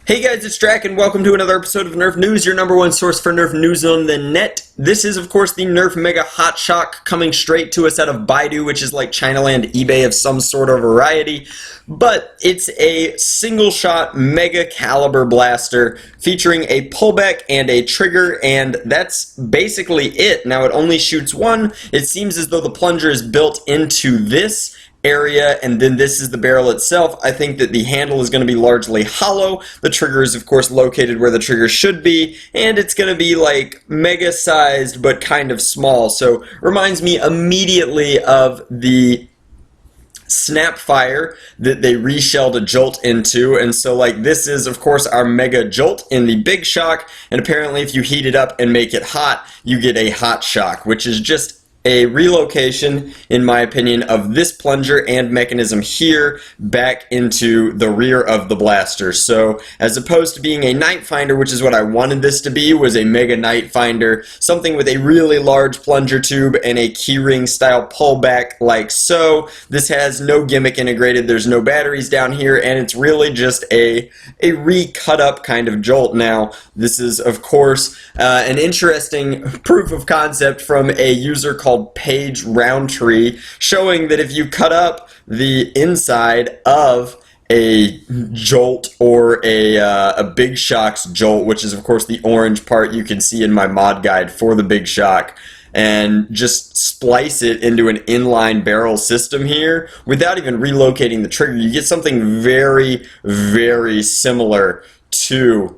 Hey guys, it's Drac and welcome to another episode of Nerf News, your number one source for Nerf news on the net. This is, of course, the Nerf Mega Hot Shock coming straight to us out of Baidu, which is like Chinaland eBay of some sort of variety. But it's a single-shot mega caliber blaster featuring a pullback and a trigger, and that's basically it. Now, it only shoots one. It seems as though the plunger is built into this area, and then this is the barrel itself. I think that the handle is going to be largely hollow. The trigger is, of course, located where the trigger should be, and it's going to be like mega sized but kind of small. So reminds me immediately of the Snapfire that they reshelled a Jolt into, and so like this is of course our Mega Jolt in the Big Shock, and apparently if you heat it up and make it hot, you get a Hot Shock, which is just a relocation, in my opinion, of this plunger and mechanism here back into the rear of the blaster. So as opposed to being a Night Finder, which is what I wanted this to be, was a Mega Night Finder, something with a really large plunger tube and a keyring style pullback like so. This has no gimmick integrated, there's no batteries down here, and it's really just a recut up kind of Jolt. Now, this is of course an interesting proof of concept from a user called Paige Roundtree, showing that if you cut up the inside of a Jolt or a Big Shock's Jolt, which is of course the orange part you can see in my mod guide for the Big Shock, and just splice it into an inline barrel system here without even relocating the trigger, you get something very, very similar to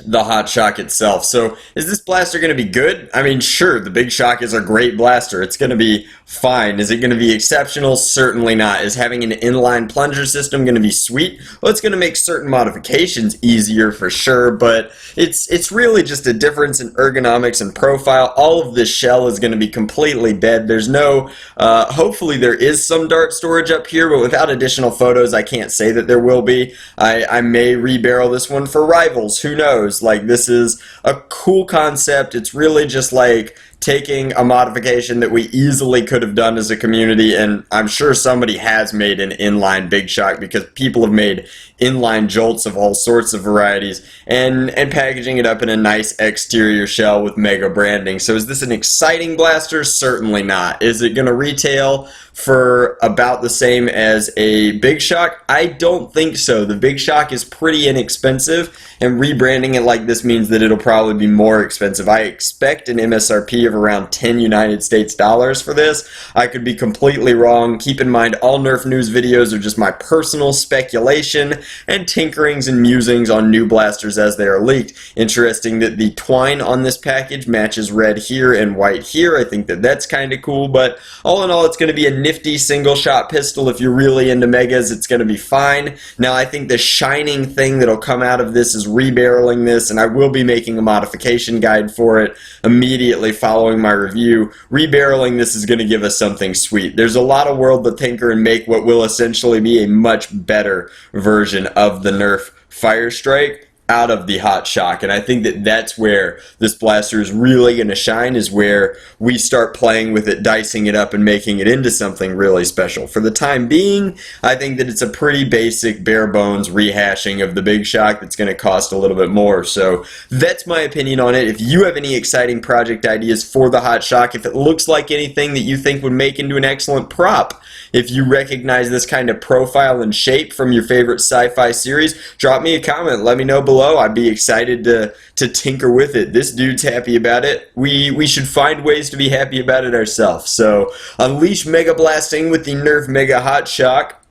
the Hot Shock itself. So is this blaster going to be good? I mean, sure, the Big Shock is a great blaster. It's going to be fine. Is it going to be exceptional? Certainly not. Is having an inline plunger system going to be sweet? Well, it's going to make certain modifications easier for sure, but it's really just a difference in ergonomics and profile. All of this shell is going to be completely dead. There's no, hopefully there is some dart storage up here, but without additional photos, I can't say that there will be. I may rebarrel this one for Rivals. Who knows? Like, this is a cool concept. It's really just like taking a modification that we easily could have done as a community, and I'm sure somebody has made an inline Big Shock because people have made inline Jolts of all sorts of varieties, and packaging it up in a nice exterior shell with Mega branding. So is this an exciting blaster? Certainly not. Is it going to retail for about the same as a Big Shock? I don't think so. The Big Shock is pretty inexpensive, and rebranding it like this means that it'll probably be more expensive. I expect an MSRP of around 10 United States dollars for this. I could be completely wrong. Keep in mind, all Nerf news videos are just my personal speculation and tinkerings and musings on new blasters as they are leaked. Interesting that the twine on this package matches red here and white here. I think that that's kind of cool, but all in all, it's going to be a nifty single shot pistol. If you're really into megas, it's going to be fine. Now, I think the shining thing that'll come out of this is rebarreling this, and I will be making a modification guide for it immediately following my review. Rebarreling this is going to give us something sweet. There's a lot of world to tinker and make what will essentially be a much better version of the Nerf Firestrike out of the Hot Shock, and I think that that's where this blaster is really going to shine, is where we start playing with it, dicing it up, and making it into something really special. For the time being, I think that it's a pretty basic, bare bones rehashing of the Big Shock that's going to cost a little bit more. So that's my opinion on it. If you have any exciting project ideas for the Hot Shock, if it looks like anything that you think would make into an excellent prop, if you recognize this kind of profile and shape from your favorite sci-fi series, drop me a comment. Let me know below. I'd be excited to tinker with it. This dude's happy about it. We should find ways to be happy about it ourselves. So unleash Mega Blasting with the Nerf Mega Hot Shock,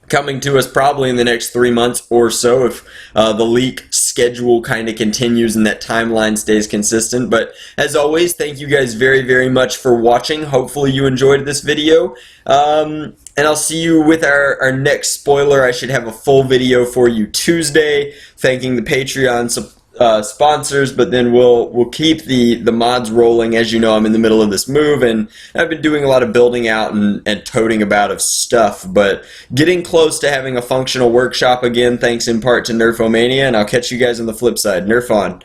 coming to us probably in the next 3 months or so if the leak schedule kind of continues and that timeline stays consistent. But as always, thank you guys very, very much for watching. Hopefully you enjoyed this video. And I'll see you with our next spoiler. I should have a full video for you Tuesday, thanking the Patreon sponsors, but then we'll keep the mods rolling. As you know, I'm in the middle of this move, and I've been doing a lot of building out and toting about of stuff, but getting close to having a functional workshop again, thanks in part to Nerfomania, and I'll catch you guys on the flip side. Nerf on.